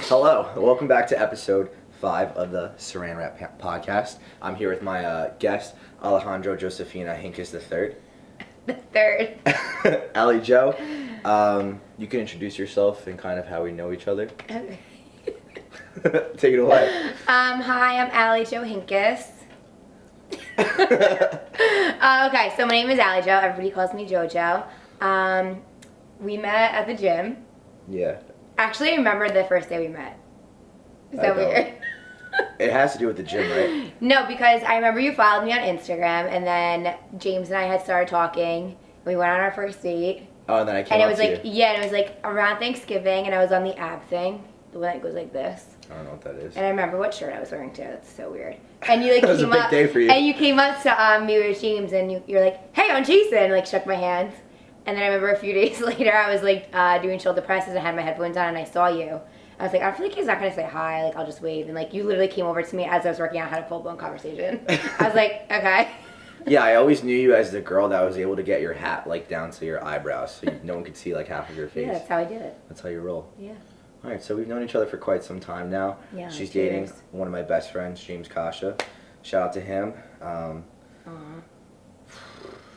Hello, welcome back to episode 5 of the Saran podcast. I'm here with my guest, Alejandro Josefina Hinkes III. The third. Alli Joe, you can introduce yourself and kind of how we know each other. Okay. Take it away. Hi, I'm Alli Joe Hinkes. Okay, so my name is Alli Joe. Everybody calls me JoJo. We met at the gym. Yeah. Actually, I remember the first day we met. Is that weird? It has to do with the gym, right? No, because I remember you followed me on Instagram, and then James and I had started talking. We went on our first date. Oh, and then I came and it up was to like, you. yeah, and it was like around Thanksgiving, and I was on the ab thing, the one that goes like this. I don't know what that is. And I remember what shirt I was wearing too. That's so weird. And you like That was came a big up, day for you. and you came up to me with James, and you're like, "Hey, I'm Jason," and like shook my hands. And then I remember a few days later, I was like doing shoulder presses and had my headphones on, and I saw you. I was like, I feel like he's not gonna say hi. Like I'll just wave. And like you literally came over to me as I was working out, had a full blown conversation. I was like, okay. Yeah, I always knew you as the girl that was able to get your hat like down to your eyebrows, so no one could see like half of your face. Yeah, that's how I did it. That's how you roll. Yeah. All right, so we've known each other for quite some time now. Yeah. She's like dating years. one of my best friends, James Kasha. Shout out to him. Aw.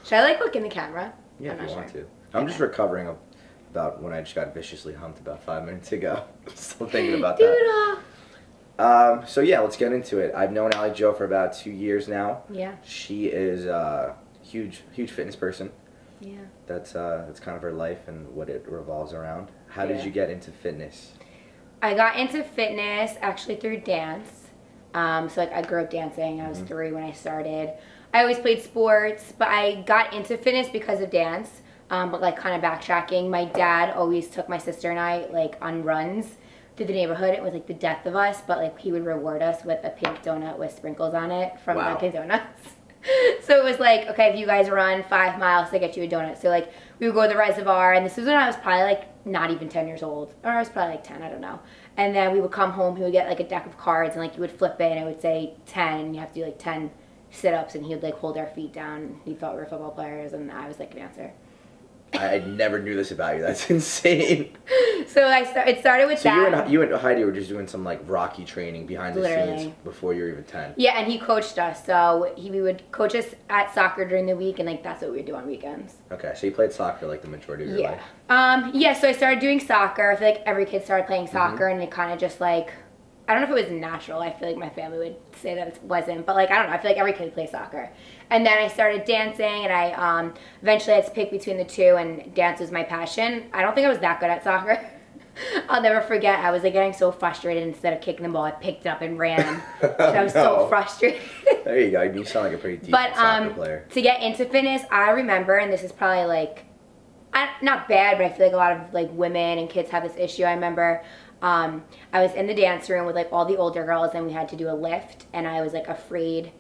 Should I like look in the camera? Yeah, I'm if you not want sure. to. I'm just recovering about when I just got viciously humped about 5 minutes ago. Still thinking about that. Dude, So yeah, let's get into it. I've known Alli Joe for about 2 years now. yeah. She is a huge fitness person. Yeah. That's kind of her life and what it revolves around. How did Yeah. you get into fitness? I got into fitness actually through dance. So like I grew up dancing. I was 3 when I started. I always played sports, but I got into fitness because of dance. But like kind of backtracking, my dad always took my sister and I like on runs through the neighborhood. It was like the death of us, but like he would reward us with a pink donut with sprinkles on it from Wow. Dunkin' Donuts. So it was like, okay, if you guys run 5 miles, they get you a donut. So like we would go to the reservoir, and this was when I was probably like not even 10 years old, or I was probably like 10, I don't know. And then we would come home, he would get like a deck of cards, and like you would flip it, and it would say 10, and you have to do like 10 sit-ups, and he would like hold our feet down. He thought we were football players, and I was like a dancer. I never knew this about you. That's insane. So it started with So that. you and Heidi were just doing some like Rocky training behind the Literally. scenes before you were even 10. Yeah, and he coached us. So we would coach us at soccer during the week, and like that's what we would do on weekends. Okay, so you played soccer like the majority of your life. Yeah, so I started doing soccer. I feel like every kid started playing soccer, and it kind of just like, I don't know if it was natural. I feel like my family would say that it wasn't, but like I don't know. I feel like every kid plays soccer. And then I started dancing, and I eventually had to pick between the two, and dance was my passion. I don't think I was that good at soccer. I'll never forget. I was like getting so frustrated. Instead of kicking the ball, I picked it up and ran. I was so frustrated. There you go. You sound like a pretty decent soccer player. To get into fitness, I remember, and this is probably like, not bad, but I feel like a lot of like women and kids have this issue. I remember I was in the dance room with like all the older girls, and we had to do a lift, and I was like afraid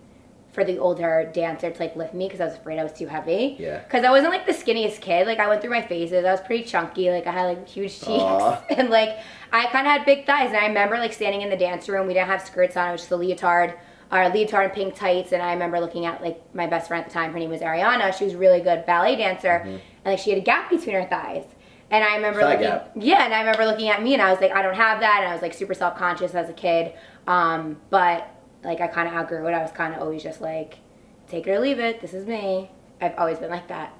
for the older dancer to like lift me because I was afraid I was too heavy. Yeah. Because I wasn't like the skinniest kid. Like I went through my phases. I was pretty chunky. Like I had like huge cheeks. Aww. And like I kind of had big thighs. And I remember like standing in the dance room. We didn't have skirts on. It was just a leotard and pink tights. And I remember looking at like my best friend at the time. Her name was Ariana. She was a really good ballet dancer. And like she had a gap between her thighs. And I remember and I remember looking at me, and I was like, I don't have that. And I was like super self-conscious as a kid. But like I kind of outgrew it. I was kind of always just like, take it or leave it. This is me. I've always been like that.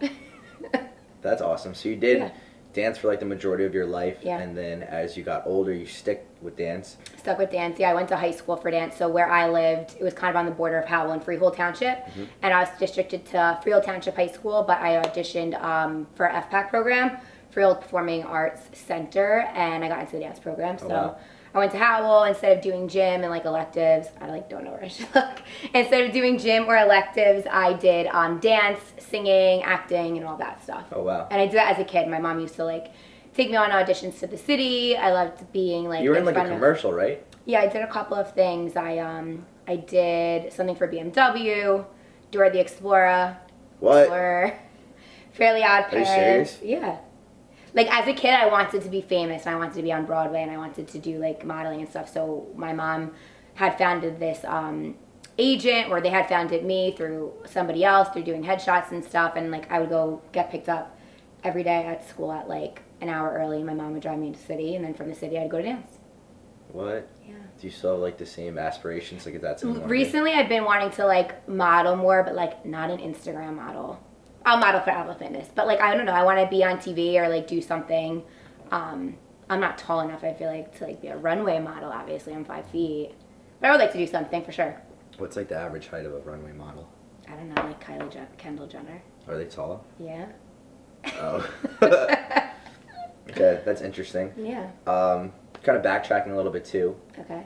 That's awesome. So you did dance for like the majority of your life, and then as you got older, you stick with dance. Stuck with dance. Yeah, I went to high school for dance. So where I lived, it was kind of on the border of Howell and Freehold Township, and I was districted to Freehold Township High School. But I auditioned for an FPAC program, Freehold Performing Arts Center, and I got into the dance program. So. Wow. I went to Howell instead of doing gym and like electives. I like don't know where I should look. Instead of doing gym or electives, I did dance, singing, acting, and all that stuff. Oh wow! And I did that as a kid. My mom used to like take me on auditions to the city. I loved being like. You were in like a commercial, right? Yeah, I did a couple of things. I did something for BMW, Dora the Explorer. What? Explorer, Fairly Odd Parents. Are you serious? Yeah. Like as a kid, I wanted to be famous, and I wanted to be on Broadway, and I wanted to do like modeling and stuff. So my mom had founded this agent, or they had founded me through somebody else through doing headshots and stuff. And like I would go get picked up every day at school at like an hour early. My mom would drive me into the city, and then from the city I'd go to dance. What? Yeah. Do you still have like the same aspirations? Like, that's in Recently, I've been wanting to like model more, but like not an Instagram model. I'll model for Alpha Fitness, but like I don't know. I want to be on TV or like do something. I'm not tall enough. I feel like to like be a runway model. Obviously, I'm 5 feet, but I would like to do something for sure. What's like the average height of a runway model? I don't know, like Kendall Jenner. Are they tall? Yeah. Oh. Okay, that's interesting. Yeah. Kind of backtracking a little bit too. Okay.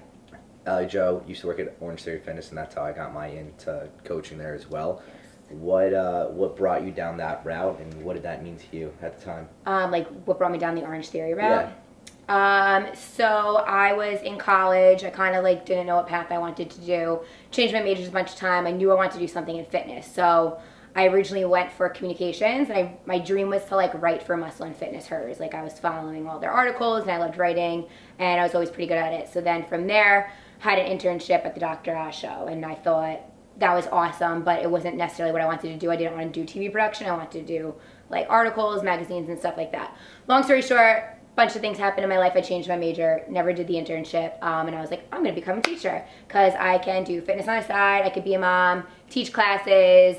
Allie Joe used to work at Orange Theory Fitness, and that's how I got my into coaching there as well. What brought you down that route, and what did that mean to you at the time? Like what brought me down the Orange Theory route? Yeah. So I was in college. I kind of like didn't know what path I wanted to do. Changed my majors a bunch of time. I knew I wanted to do something in fitness. So I originally went for communications, and my dream was to like write for Muscle and Fitness Hers. Like I was following all their articles, and I loved writing, and I was always pretty good at it. So then from there, had an internship at the Dr. Oz show, and I thought that was awesome, but it wasn't necessarily what I wanted to do. I didn't want to do TV production. I wanted to do like articles, magazines, and stuff like that. Long story short, bunch of things happened in my life. I changed my major, never did the internship, and I was like, I'm going to become a teacher because I can do fitness on the side. I could be a mom, teach classes,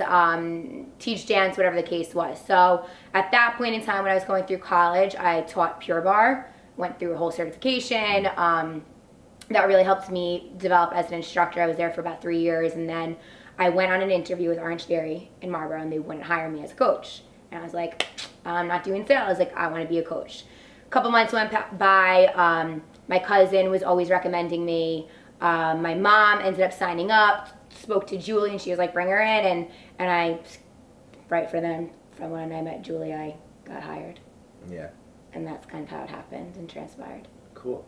teach dance, whatever the case was. So at that point in time when I was going through college, I taught Pure Barre, went through a whole certification. That really helped me develop as an instructor. I was there for about 3 years, and then I went on an interview with Orange Theory in Marlboro, and they wouldn't hire me as a coach. And I was like, I'm not doing sales. Like, I want to be a coach. A couple months went by. My cousin was always recommending me. My mom ended up signing up, spoke to Julie, and she was like, bring her in. And I, right for them, from when I met Julie, I got hired. Yeah. And that's kind of how it happened and transpired. Cool.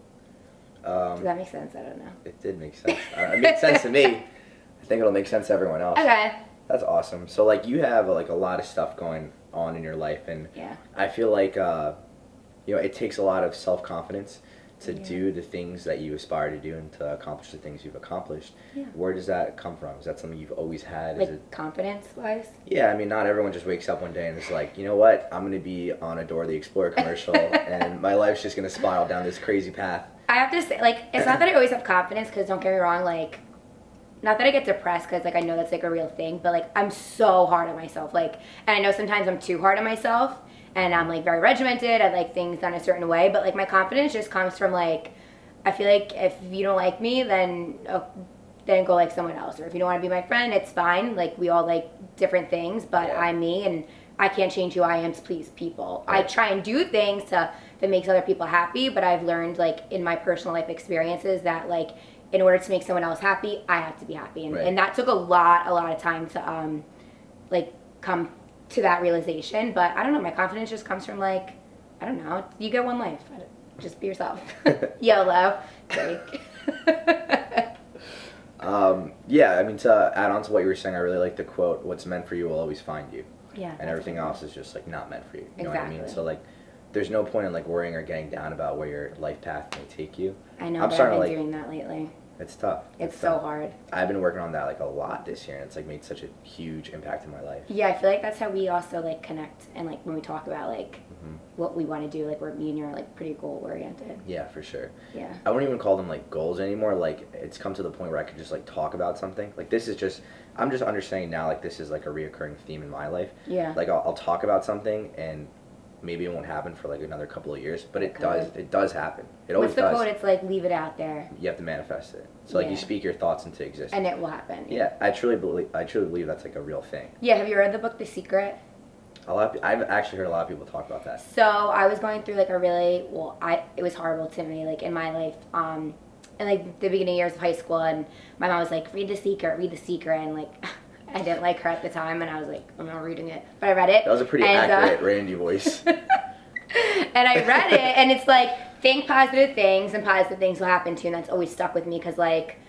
Does that make sense? I don't know. It did make sense. It made sense to me. I think it'll make sense to everyone else. Okay. That's awesome. So like you have like a lot of stuff going on in your life, and Yeah. I feel like it takes a lot of self-confidence to do the things that you aspire to do and to accomplish the things you've accomplished. Yeah. Where does that come from? Is that something you've always had? Like confidence-wise? Yeah, I mean, not everyone just wakes up one day and is like, you know what, I'm going to be on a Dora the Explorer commercial and my life's just going to spiral down this crazy path. I have to say, like, it's not that I always have confidence, because don't get me wrong, like, not that I get depressed, because, like, I know that's, like, a real thing, but, like, I'm so hard on myself, like, and I know sometimes I'm too hard on myself, and I'm, like, very regimented, I like things done a certain way, but, like, my confidence just comes from, like, I feel like if you don't like me, then go like someone else, or if you don't want to be my friend, it's fine, like, we all like different things, but I'm me, and I can't change who I am to please people. Right. I try and do things that makes other people happy, but I've learned, like, in my personal life experiences that, like, in order to make someone else happy, I have to be happy. And that took a lot of time to, like, come to that realization. But I don't know, my confidence just comes from, like, I don't know, you get one life. Just be yourself. YOLO. Yeah, I mean, to add on to what you were saying, I really like the quote, what's meant for you will always find you. Yeah. And everything else is just, like, not meant for you. You know Exactly. what I mean? So, like, there's no point in, like, worrying or getting down about where your life path may take you. I know, I'm but starting I've to, been doing that lately. It's tough. It's so hard. I've been working on that, like, a lot this year, and it's, like, made such a huge impact in my life. Yeah, I feel like that's how we also, like, connect, and, like, when we talk about, like, what we want to do, like, me and you are, like, pretty goal-oriented. Yeah, for sure. Yeah. I wouldn't even call them, like, goals anymore. Like, it's come to the point where I could just, like, talk about something. Like, this is just, I'm just understanding now, like, this is, like, a reoccurring theme in my life. Yeah. Like, I'll talk about something, and maybe it won't happen for, like, another couple of years, but it does happen. It always does. What's the quote? It's like, leave it out there. You have to manifest it. So, like, you speak your thoughts into existence. And it will happen. Yeah, I truly believe that's, like, a real thing. Yeah, have you read the book The Secret? I've actually heard a lot of people talk about that. So I was going through, like, it was horrible to me, like, in my life, in, like, the beginning years of high school, and my mom was like, read The Secret, and, like, I didn't like her at the time, and I was like, I'm not reading it, but I read it. That was a pretty accurate Randy voice. And I read it, and it's like, think positive things, and positive things will happen to you, and that's always stuck with me, because, like,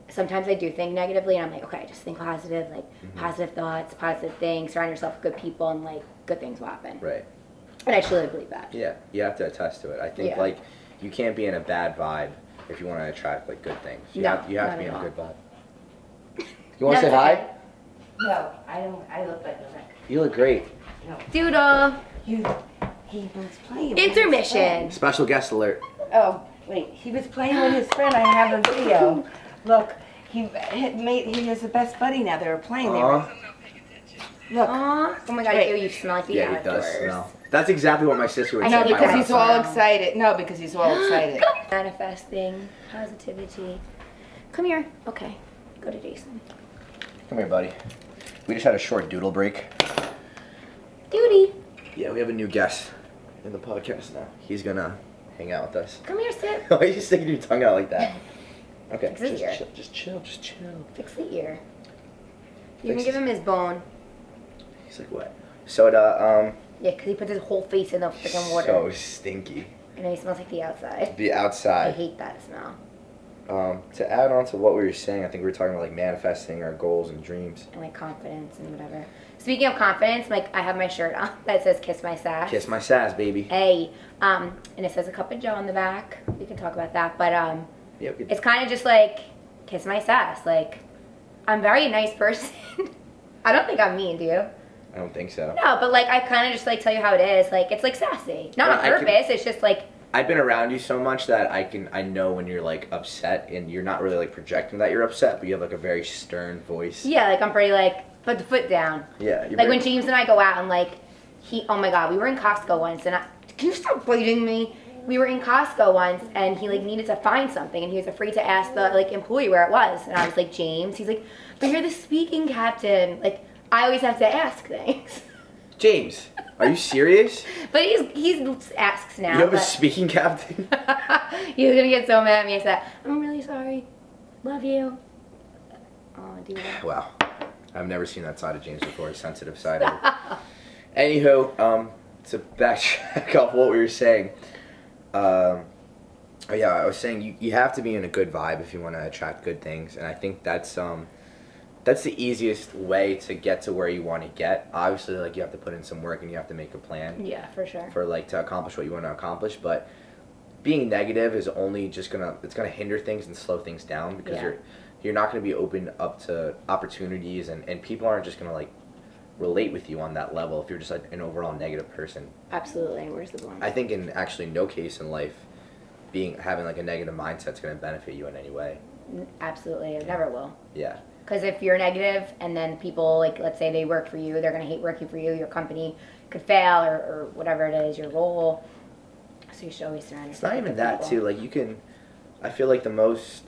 sometimes I do think negatively, and I'm like, okay, just think positive, like, positive thoughts, positive things, surround yourself with good people, and, like, good things will happen. Right. And I truly believe that. Yeah, you have to attest to it. I think, like, you can't be in a bad vibe if you want to attract, like, good things. You have to be in a good vibe. You want to say hi? No, I don't. I look like a wreck. You look great. No. Doodle. He was playing. Intermission. Special guest alert. Oh, Wait, he was playing with his friend. I have a video. Look, he has the best buddy now. They were playing. Look. Aw. Oh my god, Wait. ew, you smell like the Yeah, he outdoors. does smell. That's exactly what my sister would I say. know, if I Because went he's all outside. excited. No, because he's all excited. Manifesting, positivity. Come here. Okay, go to Jason. Come here, buddy. We just had a short doodle break. Duty. Yeah, we have a new guest in the podcast now. He's gonna hang out with us. Come here, sit. Why are you sticking your tongue out like that? Okay, Fix his ear. just chill. Fix the ear. You can Fix give him his bone. He's like, what? Soda, Yeah, because he puts his whole face in the freaking water. so stinky. And then he smells like the outside. The I outside. hate that smell. To add on to what we were saying, I think we were talking about like manifesting our goals and dreams. And like confidence and whatever. Speaking of confidence, like I have my shirt on that says "Kiss My Sass." Kiss my sass, baby. Hey, and it says a cup of Joe on the back. We can talk about that, but Yeah, we could, it's kind of just like kiss my sass. Like I'm a very nice person. I don't think I'm mean, do you? I don't think so. No, but like I kind of just like tell you how it is. Like it's like sassy, not Well, on I can- purpose. It's just like I've been around you so much that I know when you're like upset and you're not really like projecting that you're upset, but you have like a very stern voice. yeah, like I'm pretty like put the foot down. Yeah. You're Like when very- James and I go out and like oh my god, we were in Costco once and can you stop biting me? We were in Costco once and he like needed to find something and he was afraid to ask the like employee where it was and I was like, James, he's like, but you're the speaking captain. Like I always have to ask things. James, are you serious? But he's asks now. You have a but speaking captain? he's gonna get so mad at me. I said, I'm really sorry. Love you. Oh, dude. Wow. I've never seen that side of James before, a sensitive side of it. Anywho, to backtrack off what we were saying, oh yeah, I was saying you have to be in a good vibe if you want to attract good things, and I think that's the easiest way to get to where you want to get. Obviously, like you have to put in some work and you have to make a plan Yeah, for sure. for like to accomplish what you want to accomplish, but being negative is only just gonna hinder things and slow things down because Yeah. you're not gonna be open up to opportunities and people aren't just gonna like relate with you on that level if you're just like an overall negative person. Absolutely. Where's the bone? I think in actually no case in life having like a negative mindset's gonna benefit you in any way. Absolutely. It never will. Yeah. Because if you're negative and then people, like, let's say they work for you, they're going to hate working for you, your company could fail or whatever it is, your role. So you should always surround It's yourself not even with that people. too. Like you can, I feel like the most,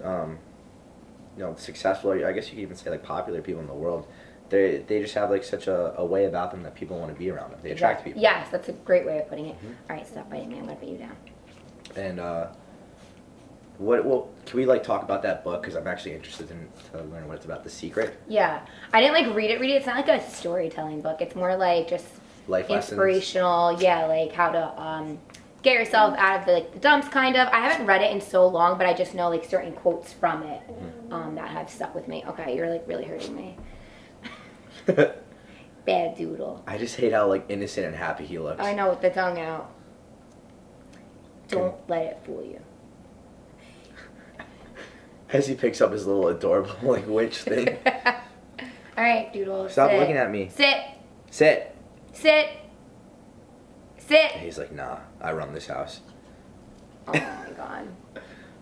successful. I guess you could even say like popular people in the world. They just have like such a way about them that people want to be around them. They attract people. Yes, that's a great way of putting it. Mhm. All right, stop biting me. I'm going to put you down. And well, can we like talk about that book? Because I'm actually interested to learn what it's about. The Secret. Yeah. I didn't like read it. It's not like a storytelling book. It's more like just Life lessons. inspirational. Yeah, like how to get yourself out of the dumps, kind of. I haven't read it in so long, but I just know like certain quotes from it that have stuck with me. Okay, you're like really hurting me. Bad doodle. I just hate how like innocent and happy he looks. I know, with the tongue out. Don't let it fool you. As he picks up his little adorable like witch thing. All right, doodle. Stop sit. looking at me. Sit. Sit. Sit. Sit. And he's like, nah, I run this house. Oh my god.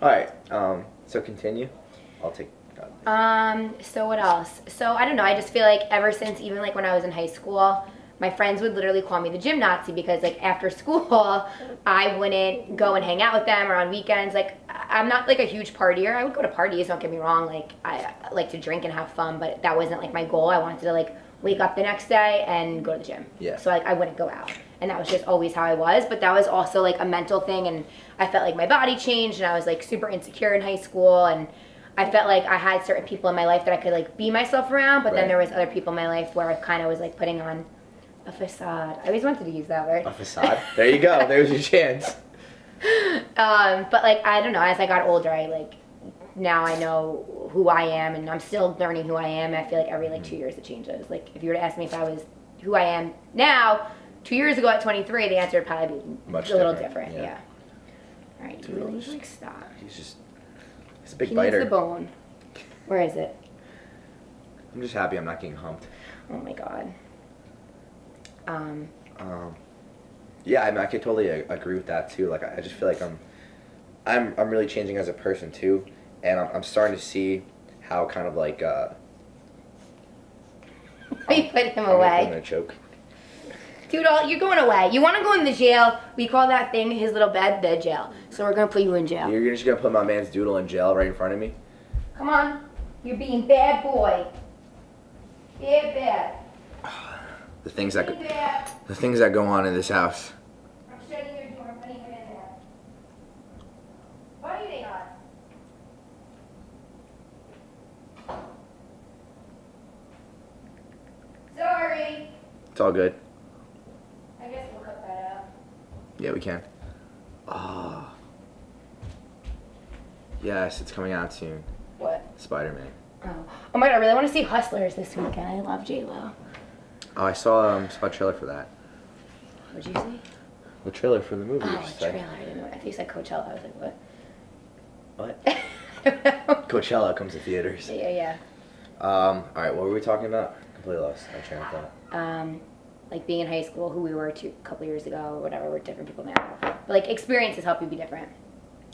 All right. So continue. I'll take. So what else? So I don't know. I just feel like ever since even like when I was in high school, my friends would literally call me the gym Nazi because like after school, I wouldn't go and hang out with them or on weekends. Like I'm not like a huge partier. I would go to parties, don't get me wrong. Like I like to drink and have fun, but that wasn't like my goal. I wanted to like wake up the next day and go to the gym. Yeah. So like I wouldn't go out. And that was just always how I was. But that was also like a mental thing, and I felt like my body changed and I was like super insecure in high school, and I felt like I had certain people in my life that I could like be myself around, but Right. then there was other people in my life where I kind of was like putting on a facade. I always wanted to use that word. A facade. There you go. There's your chance. But like I don't know, as I got older, I like now I know who I am, and I'm still learning who I am. I feel like every like 2 years it changes. Like if you were to ask me if I was who I am now, 2 years ago at 23, the answer would probably be Much a little different, different. yeah. Yeah. All right, Dude, really just- like stop. He's a big He biter. needs the bone. Where is it? I'm just happy I'm not getting humped. Oh my god. Yeah, I mean, I could totally agree with that too. Like, I just feel like I'm really changing as a person too, and I'm starting to see how kind of like Why you put him I'm away? gonna choke. Dude, you're going away. You want to go in the jail? We call that thing, his little bed, the jail. So we're gonna put you in jail. You're just gonna put my man's doodle in jail right in front of me? Come on. You're being bad boy. Bad. The things that Being bad. the things that go on in this house. I'm shutting your door. I'm putting him in there. What are you doing on? Sorry. It's all good. I guess we'll cut that out. Yeah, we can. Ah. Yes, it's coming out soon. What? Spider-Man. Oh my god, I really want to see Hustlers this weekend. I love J-Lo. Oh, I saw a trailer for that. What'd you say? The trailer for the movie. Oh, you a said. trailer. I didn't know. I think you said Coachella. I was like, what? What? I don't know. Coachella comes to theaters. Yeah. All right, what were we talking about? Completely lost my train of thought. Like being in high school, who we were a couple years ago, or whatever. We're different people now. But like experiences help you be different.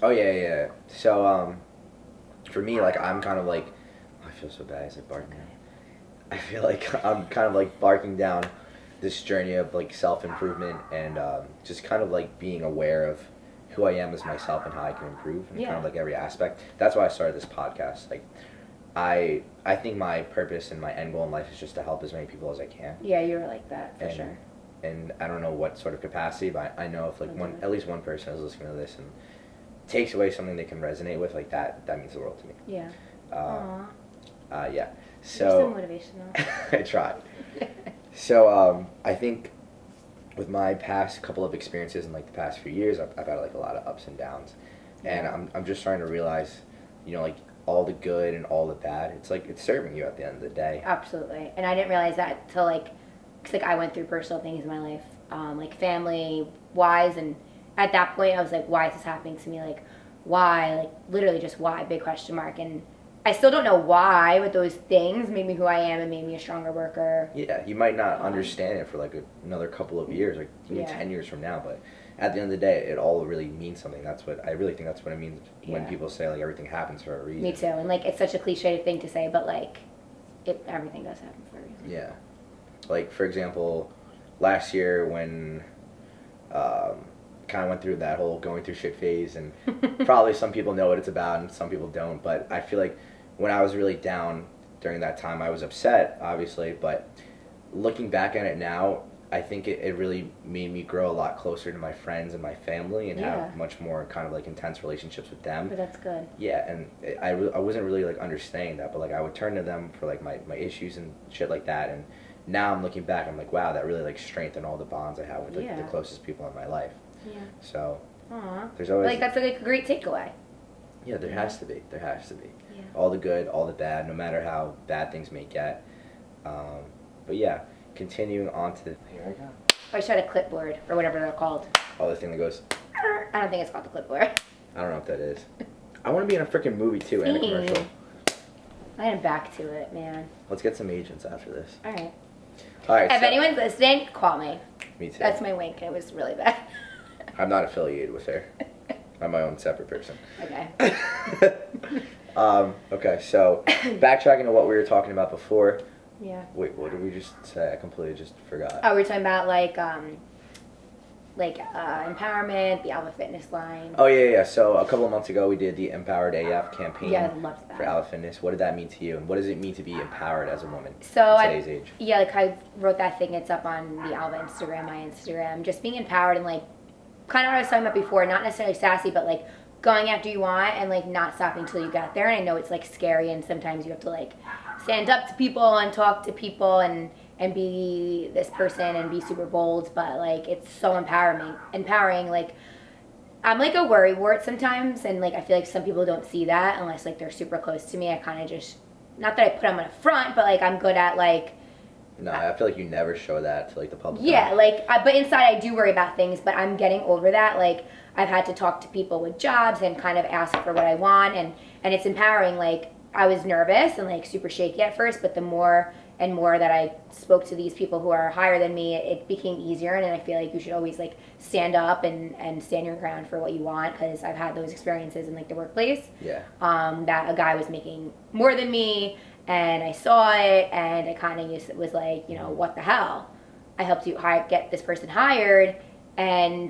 Oh yeah. So for me, like I'm kind of like, I feel so bad. Is it barking? I feel like I'm kind of like barking down this journey of like self-improvement and just kind of like being aware of who I am as myself and how I can improve in kind of like every aspect. That's why I started this podcast. Like I think my purpose and my end goal in life is just to help as many people as I can. Yeah, you were like that for sure. And I don't know what sort of capacity, but I know if like at least one person is listening to this and takes away something they can resonate with, like that means the world to me. Yeah. Yeah. You're so So motivational. I tried. So I think with my past couple of experiences in like the past few years, I've had like a lot of ups and downs, and I'm just starting to realize, you know, like all the good and all the bad, it's like it's serving you at the end of the day. Absolutely. And I didn't realize that till like, cause like I went through personal things in my life, like family wise, and at that point I was like, why is this happening to me? Like, why? Like literally just why? Big question mark. And I still don't know why, but those things made me who I am and made me a stronger worker. Yeah, you might not understand it for like another couple of years, like even 10 years from now, but at the end of the day, it all really means something. That's what I really think. That's what it means when people say like everything happens for a reason. Me too. And like it's such a cliche thing to say, but like everything does happen for a reason. Yeah, like for example, last year when kind of went through that whole going through shit phase, and probably some people know what it's about and some people don't. But I feel like when I was really down during that time, I was upset, obviously. But looking back at it now, I think it really made me grow a lot closer to my friends and my family and have much more kind of like intense relationships with them. But that's good. Yeah, and I wasn't really like understanding that, but like I would turn to them for like my issues and shit like that. And now I'm looking back, I'm like, wow, that really like strengthened all the bonds I have with like, the closest people in my life. Yeah. So Aww. there's always like that's like a great takeaway. Yeah, there has to be. There has to be. Yeah. All the good, all the bad, no matter how bad things may get. But yeah, continuing on to here I go. I tried a clipboard or whatever they're called. Oh, the thing that goes. I don't think it's called the clipboard. I don't know what that is. I want to be in a freaking movie too and a commercial. I am back to it, man. Let's get some agents after this. All right. All right. If anyone's listening, call me. Me too. That's my wink. It was really bad. I'm not affiliated with her. I'm my own separate person. Okay. Okay, so backtracking to what we were talking about before. Yeah. Wait, what did we just say? I completely just forgot. Oh, we're talking about like empowerment, the Alpha Fitness line. Oh yeah. So a couple of months ago, we did the Empowered AF campaign. Yeah, I loved that. For Alpha Fitness. What did that mean to you, and what does it mean to be empowered as a woman So in today's age? Yeah, like I wrote that thing. It's up on the Alpha Instagram, my Instagram. Just being empowered and like, kind of what I was talking about before. Not necessarily sassy, but like going after you want and like not stopping until you get there. And I know it's like scary, and sometimes you have to like stand up to people and talk to people and be this person and be super bold, but like it's so empowering. Like I'm like a worrywart sometimes, and like I feel like some people don't see that unless like they're super close to me. I kind of just, not that I put them on a front, but like I'm good at like, no, I feel like you never show that to like the public. Yeah, like but inside I do worry about things, but I'm getting over that. Like I've had to talk to people with jobs and kind of ask for what I want, and it's empowering. Like I was nervous and like super shaky at first, but the more and more that I spoke to these people who are higher than me, it became easier. And I feel like you should always like stand up and stand your ground for what you want, because I've had those experiences in like the workplace. Yeah. That a guy was making more than me, and I saw it, and I kind of just was like, you know, what the hell? I helped you get this person hired, and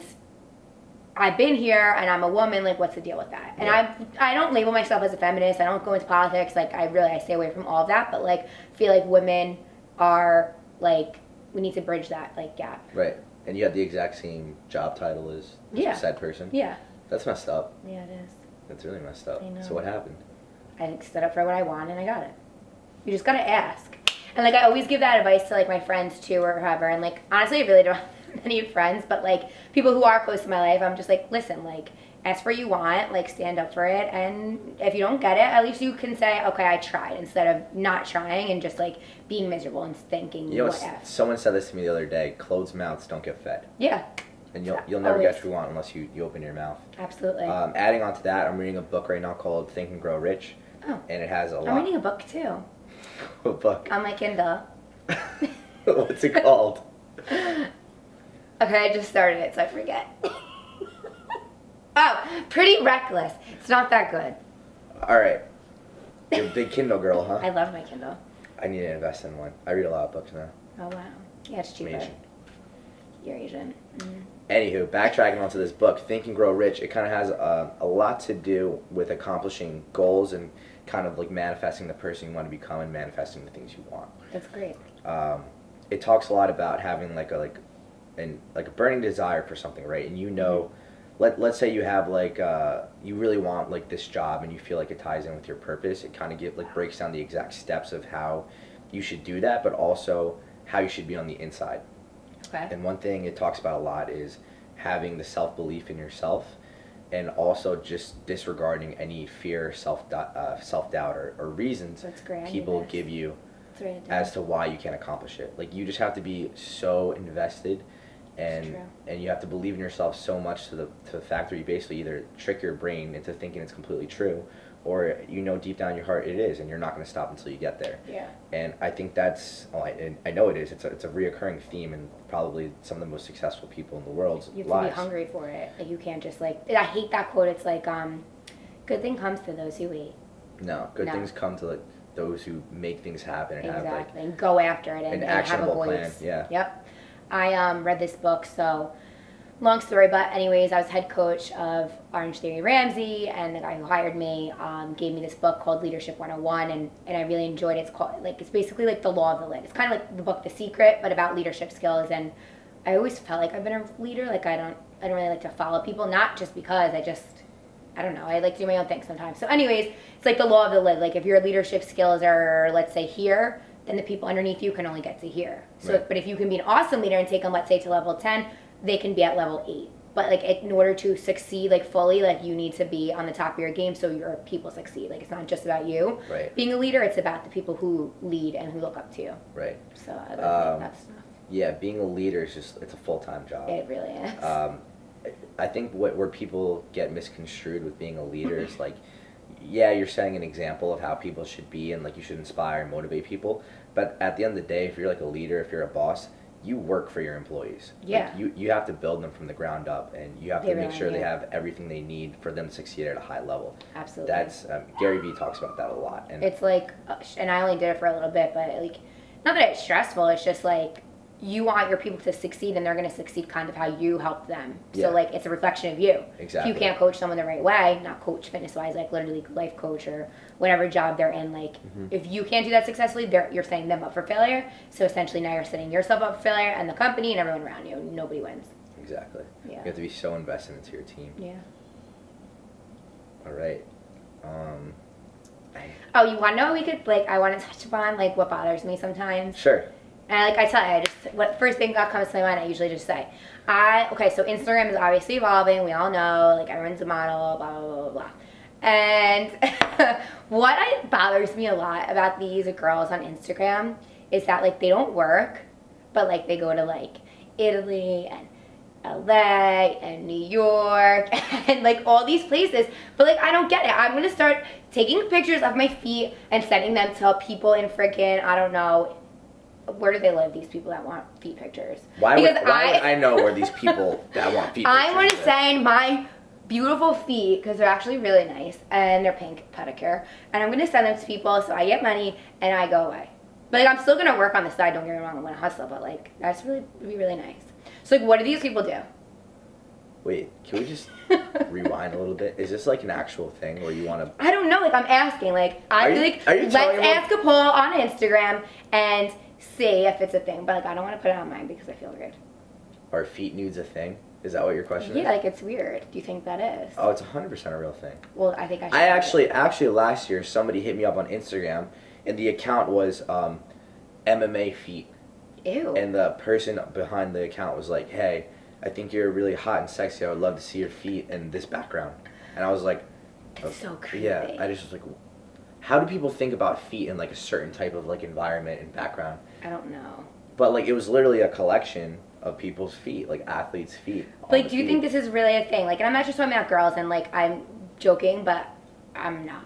I've been here, and I'm a woman. Like, what's the deal with that? And I don't label myself as a feminist. I don't go into politics. Like, I stay away from all of that. But like, I feel like women are like, we need to bridge that like gap. Right. And you had the exact same job title as said person. Yeah. That's messed up. Yeah, it is. That's really messed up. I know. So what happened? I stood up for what I want, and I got it. You just gotta ask. And like, I always give that advice to like my friends too, or whoever. And like, honestly, I really don't have any friends, but like people who are close to my life, I'm just like, listen, like, ask for what you want, like, stand up for it. And if you don't get it, at least you can say, okay, I tried, instead of not trying and just like being miserable and thinking, You know, what if? someone said this to me the other day: closed mouths don't get fed. Yeah. And you'll never get Always. what you want unless you open your mouth. Absolutely. Adding on to that, I'm reading a book right now called Think and Grow Rich. Oh. And it has a lot. I'm reading a book too. What book? On my Kindle. What's it called? Okay, I just started it, so I forget. Oh, Pretty Reckless. It's not that good. All right. You're a big Kindle girl, huh? I love my Kindle. I need to invest in one. I read a lot of books now. Oh, wow. Yeah, it's cheaper. Asian. You're Asian. Mm. Anywho, backtracking onto this book, Think and Grow Rich, it kind of has a lot to do with accomplishing goals and kind of like manifesting the person you want to become and manifesting the things you want. That's great. It talks a lot about having like a burning desire for something, right? And you know, let's say you have like you really want like this job and you feel like it ties in with your purpose. It kind of breaks down the exact steps of how you should do that, but also how you should be on the inside. Okay. And one thing it talks about a lot is having the self-belief in yourself, and also just disregarding any fear, self-doubt, or reasons That's great. I knew people this. give you That's right, as to why you can't accomplish it. Like, you just have to be so invested, and you have to believe in yourself so much to the fact that you basically either trick your brain into thinking it's completely true, or you know deep down in your heart it is, and you're not going to stop until you get there. Yeah. And I think that's, I know it is. It's a reoccurring theme in probably some of the most successful people in the world's You have lives. to be hungry for it. Like, you can't just like, I hate that quote. It's like, good thing comes to those who wait. No, good things come to like those who make things happen and have like And go after it and an have a actionable voice. plan. Yeah. Yep. I read this book, so long story, but anyways, I was head coach of Orange Theory Ramsey, and the guy who hired me gave me this book called Leadership 101, and I really enjoyed it. It's basically like the law of the lid. It's kind of like the book The Secret, but about leadership skills. And I always felt like I've been a leader. Like, I don't really like to follow people, not just because I don't know, I like to do my own thing sometimes. So anyways, it's like the law of the lid. Like, if your leadership skills are, let's say, here, then the people underneath you can only get to here. So, Right. but if you can be an awesome leader and take them, let's say, to level 10, they can be at level 8. But like, in order to succeed like fully, like, you need to be on the top of your game so your people succeed. Like, it's not just about you Right. being a leader, it's about the people who lead and who look up to you. Right. So I think that's Yeah, being a leader is it's a full-time job. it really is. I think where people get misconstrued with being a leader is like, yeah, you're setting an example of how people should be, and like you should inspire and motivate people. But at the end of the day, if you're like a leader, if you're a boss, you work for your employees. Yeah. Like, you have to build them from the ground up, and you have to make really sure they do. have everything they need for them to succeed at a high level. Absolutely. That's Gary Vee talks about that a lot. And It's like, and I only did it for a little bit, but like, not that it's stressful, it's just like, you want your people to succeed, and they're going to succeed kind of how you help them. Yeah. So like, it's a reflection of you. Exactly. If you can't coach someone the right way, not coach fitness wise, like literally life coach or whatever job they're in, like, if you can't do that successfully, you're setting them up for failure. So essentially now you're setting yourself up for failure, and the company and everyone around you. Nobody wins. Exactly. Yeah. You have to be so invested into your team. Yeah. All right. Oh, you want to know what we could, like, I want to touch upon, like, what bothers me sometimes? Sure. And like I tell you, what first thing that comes to my mind, I usually just say, okay, so Instagram is obviously evolving. We all know, like, everyone's a model, blah, blah, blah, blah, blah. And what bothers me a lot about these girls on Instagram is that, like, they don't work, but, like, they go to, like, Italy and LA and New York and, like, all these places. But, like, I don't get it. I'm going to start taking pictures of my feet and sending them to people in freaking, I don't know, where do they live, these people that want feet pictures? Why would Because I know where these people that want feet I want to live? send my beautiful feet, because they're actually really nice, and they're pink pedicure, and I'm going to send them to people so I get money and I go away. But like, I'm still going to work on the side, don't get me wrong, I'm going to hustle, but like, that's really, would be really nice. So like, what do these people do? Wait, can we just rewind a little bit? Is this like an actual thing where you want to? I don't know, like I'm asking, like, I feel like, let's ask a poll on Instagram and see if it's a thing, but like, I don't want to put it on mine because I feel weird. Are feet nudes a thing? Is that what your question is? Yeah, like it's weird. Do you think that is? Oh, it's 100% a real thing. Well, I think I should. Actually last year somebody hit me up on Instagram, and the account was MMA feet. Ew. And the person behind the account was like, "Hey, I think you're really hot and sexy. I would love to see your feet in this background." And I was like, It's so creepy. Yeah, I just was like, how do people think about feet in like a certain type of like environment and background? I don't know. But like, it was literally a collection of people's feet, like athletes' feet. Like, do you think this is really a thing? Like, and I'm not just talking about girls, and like, I'm joking, but I'm not.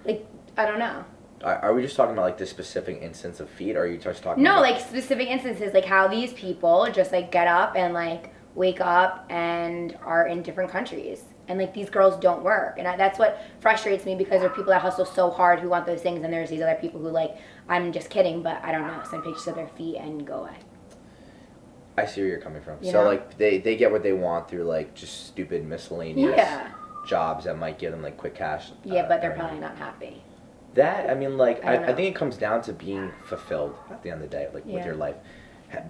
Like, I don't know. Are we just talking about like this specific instance of feet, or are you just talking? No, about... like specific instances, like how these people just like get up and like wake up and are in different countries, and like these girls don't work, and that's what frustrates me, because there are people that hustle so hard who want those things, and there's these other people who like, I'm just kidding, but I don't know, send pictures of their feet and go away. I see where you're coming from. You so know? like they get what they want through like just stupid miscellaneous jobs that might give them like quick cash. Yeah, but they're earning. probably not happy. That, I mean, like, I I think it comes down to being fulfilled at the end of the day, like, with Yeah. your life.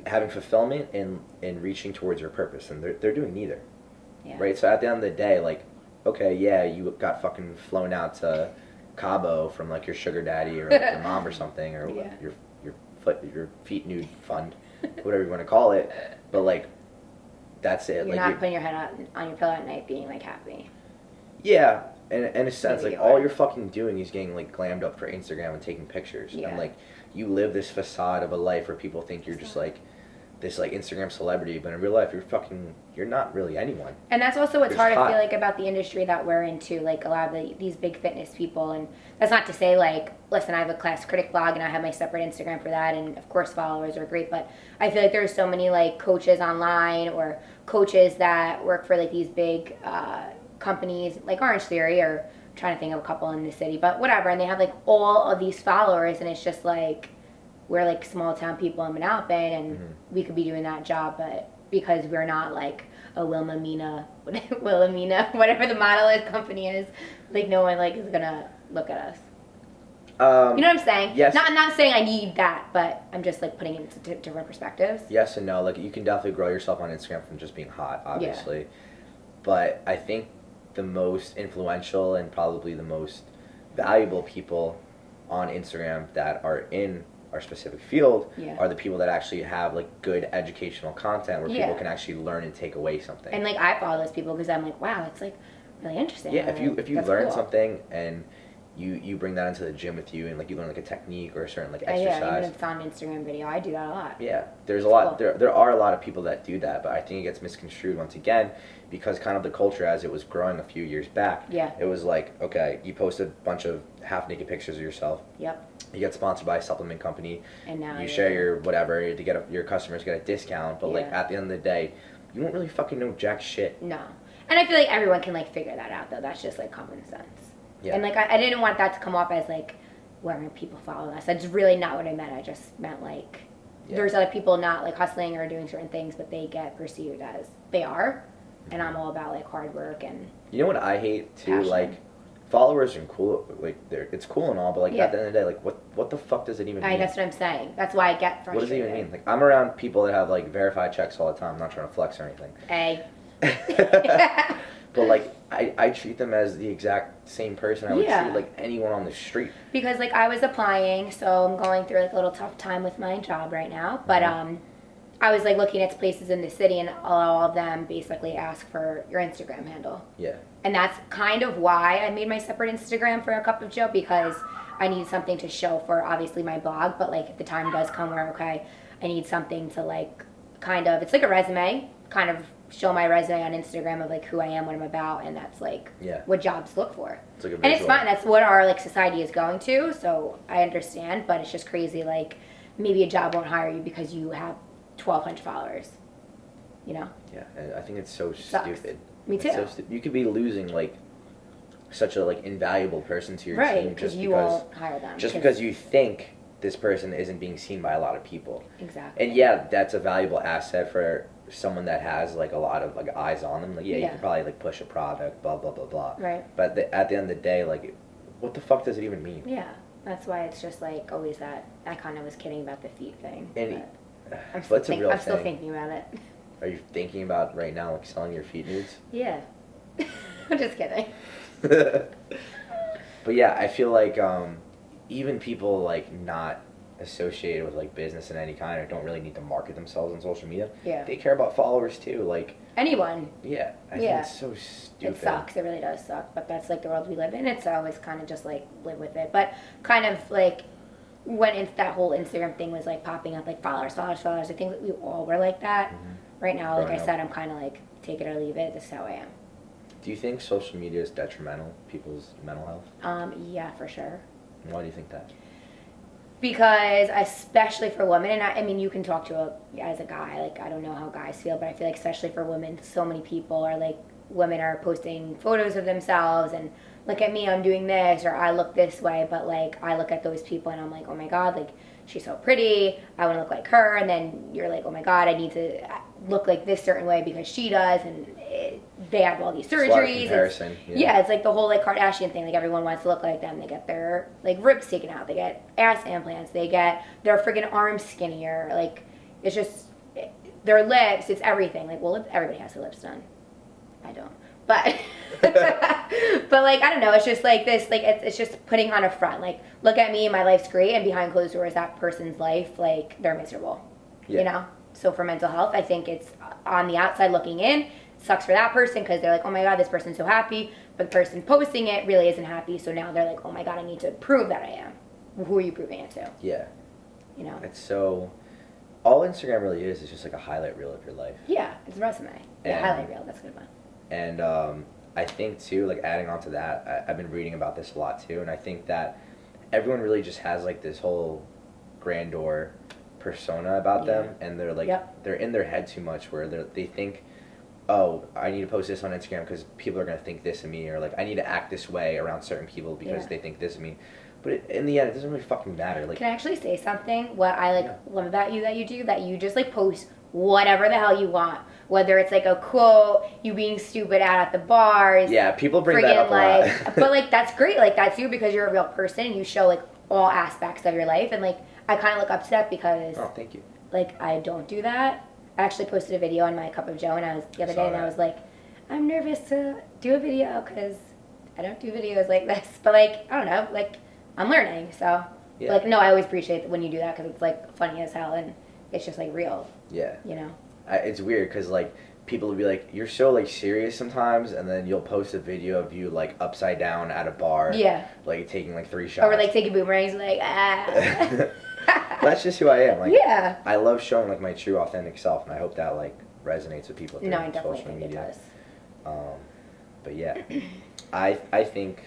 Having fulfillment and reaching towards your purpose, and they're doing neither. Yeah. Right? So at the end of the day, like, okay, yeah, you got fucking flown out to Cabo from, like, your sugar daddy or like, your mom or something, or Yeah. your feet nude fund, whatever you want to call it, but, like, that's it. You're like, not putting your head on your pillow at night being like happy. Yeah, in a sense, Maybe like, you all are. you're fucking doing is getting, like, glammed up for Instagram and taking pictures. Yeah. And, like, you live this facade of a life where people think you're just, like, this, like, Instagram celebrity, but in real life, you're not really anyone. And that's also what's You're hard, just I feel hot. like, about the industry that we're into, like a lot of these big fitness people. And that's not to say, like, listen, I have a Class Critic blog and I have my separate Instagram for that, and of course followers are great, but I feel like there's so many, like, coaches online or coaches that work for, like, these big companies, like Orange Theory, or I'm trying to think of a couple in the city, but whatever, and they have, like, all of these followers, and it's just, like, we're, like, small town people in Manalapan, and we could be doing that job, but because we're not, like, a Wilhelmina, whatever the model is, company is, like, no one, like, is gonna look at us. You know what I'm saying? Yes. I'm not saying I need that, but I'm just, like, putting it into different perspectives. Yes and no. Like, you can definitely grow yourself on Instagram from just being hot, obviously. But I think the most influential and probably the most valuable people on Instagram that are in our specific field are the people that actually have, like, good educational content where people can actually learn and take away something. And, like, I follow those people because I'm like, wow, it's, like, really interesting. Yeah, if you That's learn cool. something and you bring that into the gym with you, and, like, you learn, like, a technique or a certain, like, exercise. Yeah, even if it's on Instagram video, I do that a lot. Yeah, there's a lot. There are a lot of people that do that, but I think it gets misconstrued once again because kind of the culture as it was growing a few years back. Yeah. It was like, okay, you post a bunch of half naked pictures of yourself. Yep. You get sponsored by a supplement company. And now you share your whatever to get your customers get a discount, but like Yeah. at the end of the day, you don't really fucking know jack shit. No. And I feel like everyone can, like, figure that out, though. That's just, like, common sense. Yeah. And, like, I didn't want that to come off as, like, where people follow us. That's really not what I meant. I just meant, like, there's other people not, like, hustling or doing certain things, but they get perceived as they are. And I'm all about, like, hard work and You know what I hate too? passion. Like, followers are cool. Like, it's cool and all, but like at the end of the day, like, what the fuck does it even mean? That's what I'm saying. That's why I get frustrated. What does it even mean? Like, I'm around people that have like verified checks all the time. I'm not trying to flex or anything. Hey. But like, I treat them as the exact same person I would treat like anyone on the street. Because, like, I was applying, so I'm going through, like, a little tough time with my job right now. But I was, like, looking at places in the city, and all of them basically ask for your Instagram handle. Yeah. And that's kind of why I made my separate Instagram for A Cup of Joe, because I need something to show for, obviously, my blog. But, like, if the time does come where, okay, I need something to, like, kind of, it's like a resume, kind of show my resume on Instagram of, like, who I am, what I'm about, and that's, like, what jobs look for. It's like a and it's visual. fine. That's what our, like, society is going to, so I understand. But it's just crazy, like, maybe a job won't hire you because you have 1,200 followers. You know? Yeah, and I think it's so Sucks. stupid. Me too. It's so you could be losing like such a like invaluable person to your Right, team because you won't hire them. just because you think this person isn't being seen by a lot of people. Exactly. And yeah, that's a valuable asset for someone that has like a lot of like eyes on them. Like you Yeah. could probably like push a product, blah blah blah blah. Right. But at the end of the day, like, what the fuck does it even mean? Yeah, that's why it's just like always that. I kind of was kidding about the feet thing. And but I'm but it's a real I'm still thing. thinking about it. Are you thinking about right now like selling your feet nudes? Yeah. I'm just kidding. But yeah, I feel like even people like not associated with like business in any kind or don't really need to market themselves on social media. Yeah. They care about followers too. Like Anyone. yeah, I Yeah. think it's so stupid. It sucks. It really does suck. But that's like the world we live in. It's always kind of just like live with it. But kind of like when that whole Instagram thing was like popping up, like followers. I think that we all were like that. Mhm. Right now, like Growing I up. said, I'm kind of like take it or leave it. This is how I am. Do you think social media is detrimental to people's mental health? Yeah, for sure. Why do you think that? Because especially for women, and I mean, you can talk to as a guy, like I don't know how guys feel, but I feel like especially for women, so many people are like, women are posting photos of themselves and look at me, I'm doing this, or I look this way, but like I look at those people and I'm like, oh my God, like she's so pretty, I want to look like her, and then you're like, oh my God, I need to look like this certain way because she does, and they have all these It's a lot of surgeries. comparison. Yeah, it's like the whole like Kardashian thing. Like everyone wants to look like them. They get their like ribs taken out. They get ass implants. They get their friggin' arms skinnier. Like it's just their lips. It's everything. Like well, everybody has their lips done. I don't, but but like I don't know. It's just like this. Like it's just putting on a front. Like look at me, my life's great, and behind closed doors, that person's life, like they're miserable. Yeah. You know. So for mental health, I think it's on the outside looking in. Sucks for that person because they're like, oh my God, this person's so happy, but the person posting it really isn't happy, so now they're like, oh my God, I need to prove that I am. Who are you proving it to? Yeah. You know? It's so all Instagram really is just like a highlight reel of your life. Yeah, it's a resume. Yeah, And- highlight reel, that's a good one. And I think too, like adding on to that, I've been reading about this a lot too, and I think that everyone really just has like this whole grandeur persona about Yeah. them, and they're like Yep. they're in their head too much, where they think, oh, I need to post this on Instagram because people are gonna think this of me, or like I need to act this way around certain people because Yeah. they think this of me. But in the end, it doesn't really fucking matter. Like, Can I actually say something? What I like Yeah. love about you that you do, that you just like post whatever the hell you want. Whether it's like a quote, you being stupid out at the bars. yeah, people bring that up a like, lot. but like that's great. Like that's you because you're a real person and you show like all aspects of your life. And like I kind of look up to that because Oh, thank you. like I don't do that. I actually posted a video on my Cup of Joe and I was the other Saw day and I that. was like, I'm nervous to do a video because I don't do videos like this. But like I don't know, like I'm learning. So Yeah. like no, I always appreciate when you do that because it's like funny as hell and it's just like real, Yeah. you know. It's weird because like people will be like, you're so like serious sometimes, and then you'll post a video of you like upside down at a bar, Yeah. like taking like 3 shots. Or like taking boomerangs like ah. That's just who I am. Like, Yeah. I love showing like my true authentic self, and I hope that like resonates with people through No, I definitely social think media. it does. But yeah, I think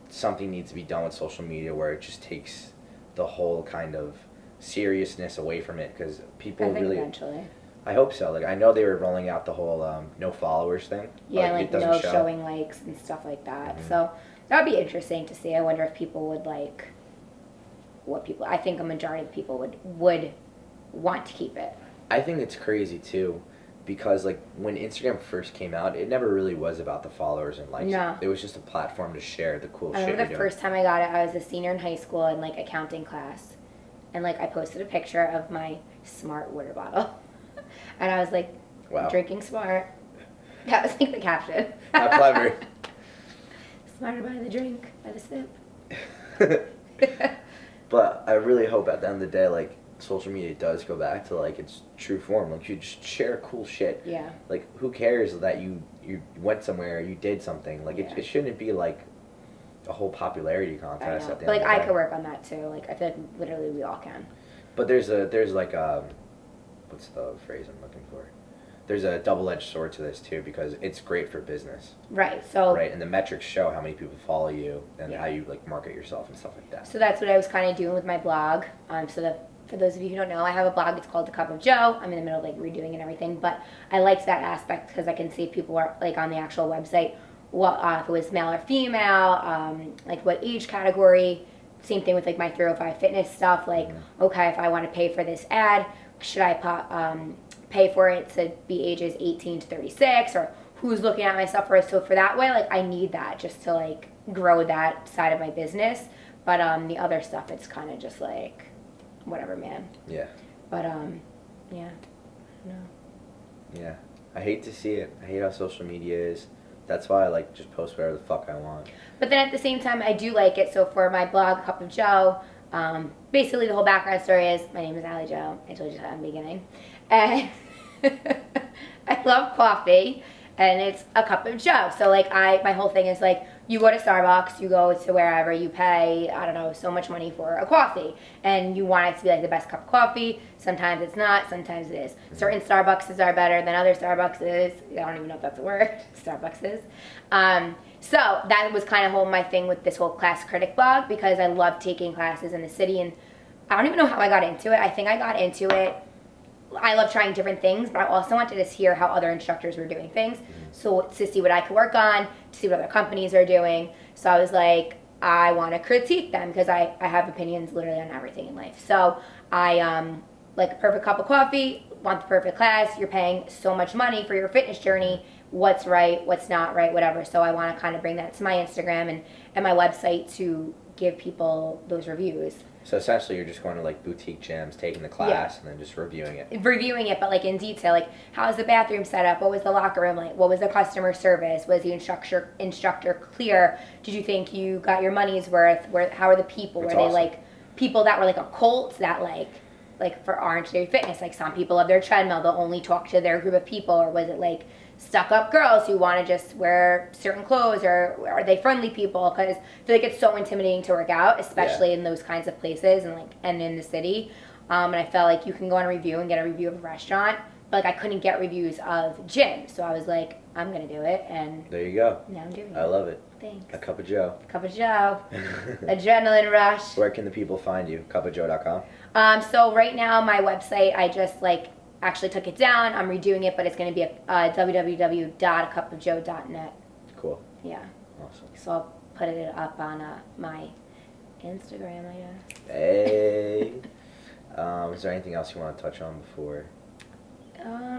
something needs to be done with social media where it just takes the whole kind of seriousness away from it, because people I think really. eventually. I hope so. Like I know they were rolling out the whole no followers thing. Yeah, it like doesn't no show. showing likes and stuff like that. Mhm. So that would be interesting to see. I wonder if people would like what people. I think a majority of people would want to keep it. I think it's crazy too, because like when Instagram first came out, it never really was about the followers and likes. No. It was just a platform to share the cool I shit remember you're the doing. first time I got it, I was a senior in high school in like accounting class, and like I posted a picture of my smart water bottle, and I was like, Wow. drinking smart. That was like the caption. How clever. Smarter by the drink, by the sip. But I really hope at the end of the day, like, social media does go back to like its true form. Like, you just share cool shit. Yeah. Like, who cares that you went somewhere, you did something. Like, Yeah. it shouldn't be like a whole popularity I contest know. at the But end like of the I day. could work on that too. Like I feel like literally we all can. But there's like what's the phrase I'm looking for? There's a double-edged sword to this too, because it's great for business, Right. So right? And the metrics show how many people follow you and Yeah. how you like market yourself and stuff like that. So that's what I was kind of doing with my blog. So the for those of you who don't know, I have a blog. It's called The Cup of Joe. I'm in the middle of like redoing and everything, but I liked that aspect because I can see if people are like on the actual website, what if it was male or female, like what age category. Same thing with like my 305 fitness stuff. Like, okay, if I want to pay for this ad, should I pay for it to be ages 18 to 36, or who's looking at my stuff first? So for that way, like I need that just to like grow that side of my business. But the other stuff, it's kind of just like whatever, man. Yeah. But yeah, no. Yeah, I hate to see it. I hate how social media is. That's why I like just post whatever the fuck I want. But then at the same time, I do like it. So for my blog, Cup of Joe, basically the whole background story is my name is Alli Joe. I told you that in the beginning, and I love coffee, and it's a cup of Joe. So like my whole thing is like, you go to Starbucks, you go to wherever, you pay, I don't know, so much money for a coffee, and you want it to be like the best cup of coffee. Sometimes it's not, sometimes it is. Certain Starbucks are better than other Starbucks. I don't even know if that's a word. Starbucks is. So that was kind of my thing with this whole class critic blog, because I love taking classes in the city, and I don't even know how I got into it. I think I got into it, I love trying different things, but I also wanted to hear how other instructors were doing things. So to see what I could work on, to see what other companies are doing. So I was like, I want to critique them, because I have opinions literally on everything in life. So I like a perfect cup of coffee, want the perfect class. You're paying so much money for your fitness journey. What's right, what's not right, whatever. So I want to kind of bring that to my Instagram and my website to give people those reviews. So essentially, you're just going to like boutique gyms, taking the class, and then just reviewing it. Reviewing it, but like in detail, like how's the bathroom set up? What was the locker room like? What was the customer service? Was the instructor clear? Did you think you got your money's worth? How are the people? That's were they awesome. like people that were like a cult that like for Orange Theory Fitness? Like some people love their treadmill, they'll only talk to their group of people, or was it like stuck-up girls who want to just wear certain clothes, or are they friendly people? Because I feel like it's so intimidating to work out, especially in those kinds of places and in the city. And I felt like you can go on a review and get a review of a restaurant, but like I couldn't get reviews of gyms. So I was like, I'm gonna do it, and there you go. now I'm doing it. I love it. Thanks. A Cup of Joe. Cup of Joe. Adrenaline rush. Where can the people find you? cupofjoe.com? So right now my website, I just actually took it down. I'm redoing it, but it's going to be www.acupofjoe.net. Cool. Yeah. Awesome. So I'll put it up on my Instagram, I guess. Hey. Is there anything else you want to touch on before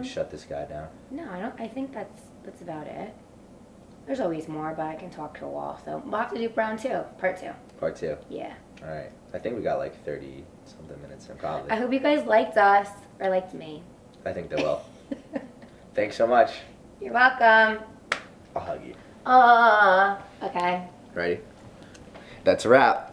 we shut this guy down? No, I don't. I think that's about it. There's always more, but I can talk to a wall. So we'll have to do round 2, part 2. Part 2. Yeah. All right. I think we got like 30 something minutes in probably. I hope you guys liked us or liked me. I think they will. Thanks so much. You're welcome. I'll hug you. Okay. Ready? That's a wrap.